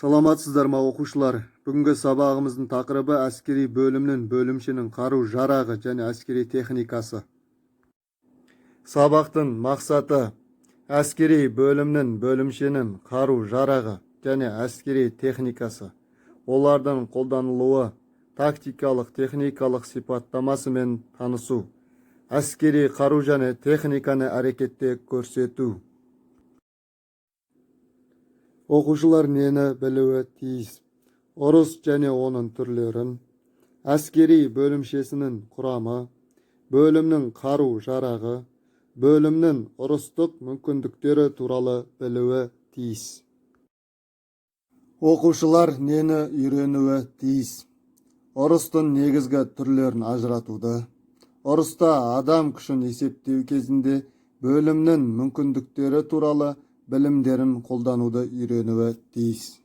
Саламатсыздар ма оқушылар? Бүгінгі сабағымыздың тақырыбы әскери бөлімнің бөлімшенің қару-жарағы және әскери техникасы. Сабақтың мақсаты әскери бөлімнің бөлімшенің қару-жарағы және әскери техникасы. Олардың қолданылуы, тактикалық техникалық сипаттамасымен танысу. Әскери қару және техниканы әрекетте көрсету. Оқушылар нені білуі тиіс? Ұрыс және оның түрлерін, әскери бөлімшесінің құрамы, бөлімнің қару-жарағы, бөлімнің ұрыстық мүмкіндіктері туралы білуі тиіс. Оқушылар нені үйренуі тиіс? Ұрыстың негізгі түрлерін ажыратуды, ұрыста адам күшін есептеу кезінде бөлімнің мүмкіндіктері туралы білімдерін қолдануды үйренуі тиіс.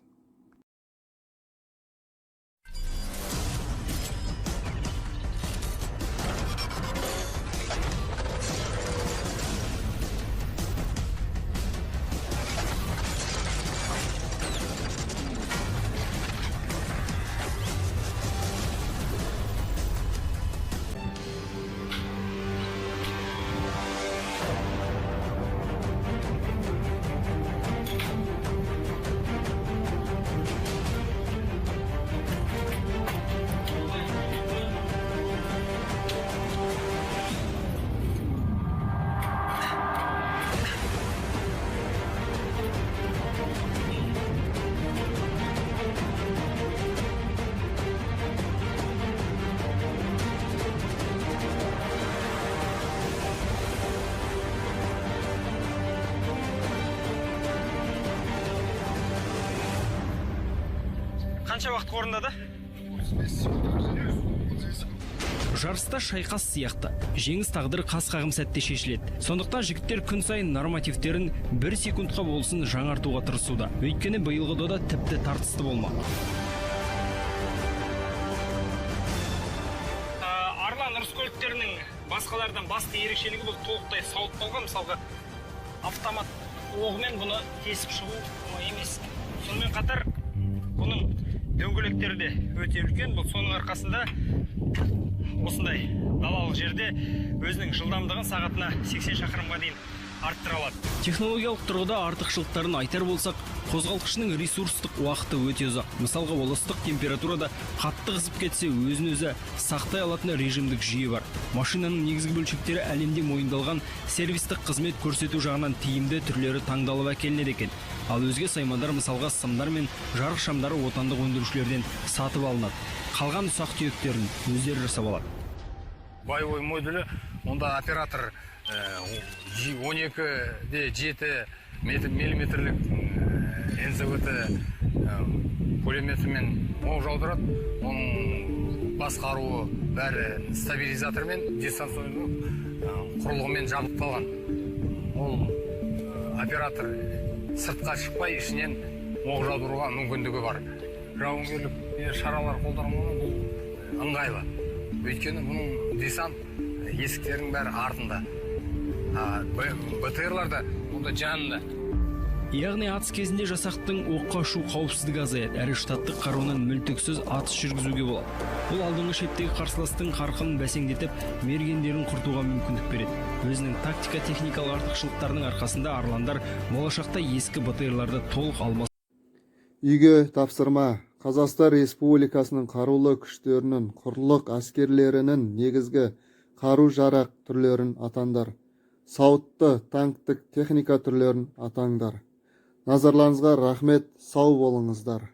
Қанша уақыт орындады? Жарыста шайқас сияқты. Жеңіс тағдыры қас қағым сәтте шешіледі. Сондықтан жігіттер күн сайын нормативтерін 1 секундқа болсын жаңартуға тырысуда. Өйткені биылғы дода тіпті тартысты болмақ. Арлан ұрыс көліктерінің басқалардан басты ерекшелігі бұл толықтай сауытталған. Мысалға автомат оғымен бұны кесіп шығу емес. Сонымен қатар бұның дөңгелектері де өте үлкен. Бұл соның арқасында осындай далалық жерде өзінің жылдамдығын сағатына 80 шақырымға дейін арттыра алады. Технологиялық тұрғыда артықшылықтарын айтар болсақ, қозғалтқышының ресурстық уақыты өте ұзақ. Мысалға, ол ыстық температурада қатты қызып кетсе, өзін-өзі сақтай алатын режимдік жүйе бар. Машинаның негізгі бөлшектері әлемде мойындалған сервистік қызмет көрсету жағынан тиімді түрлері таңдалып әкелінеді екен. Ал өзге саймандар, мысалға сымдар мен жарық шамдары отандық өндірушілерден сатып алынады. Қалған ұсақ түйектерін өздері жасап алады. Боевой модулі, онда оператор 12-7 миллиметрлік НЗВТ пулеметімен оқ жаудырады. Оның басқаруы бәрі стабилизатормен, дистанционерлік құрылғымен жабдықталған. Ол оператор сыртқа шықпай, ішінен оқ жаудыруға мүмкіндігі бар. Жауынгерлік шаралар қолдануы бұл ыңғайлы. Өйткені бұның десант есіктерінің бәрі артында. БТРларда онда жанында. Яғни атыс кезінде жасақтың оққа ұшу қауіпсіздігі азаяды, әрі штаттық қаруынан мүлтіксіз атыс жүргізуге болады. Бұл алдыңғы шептегі қарсыластың қарқынын бәсеңдетіп, мергендерін құртуға мүмкіндік береді. Өзінің тактика-техникалық артықшылықтарының арқасында арландар болашақта ескі БТРларды толық алмас. Үйге тапсырма. Қазақстан Республикасының қарулы күштерінің құрлық әскерлерінің негізгі қару-жарақ түрлерін атаңдар. Сауытты танктік техника түрлерін атаңдар. Назарларыңызға рахмет, сау болыңыздар.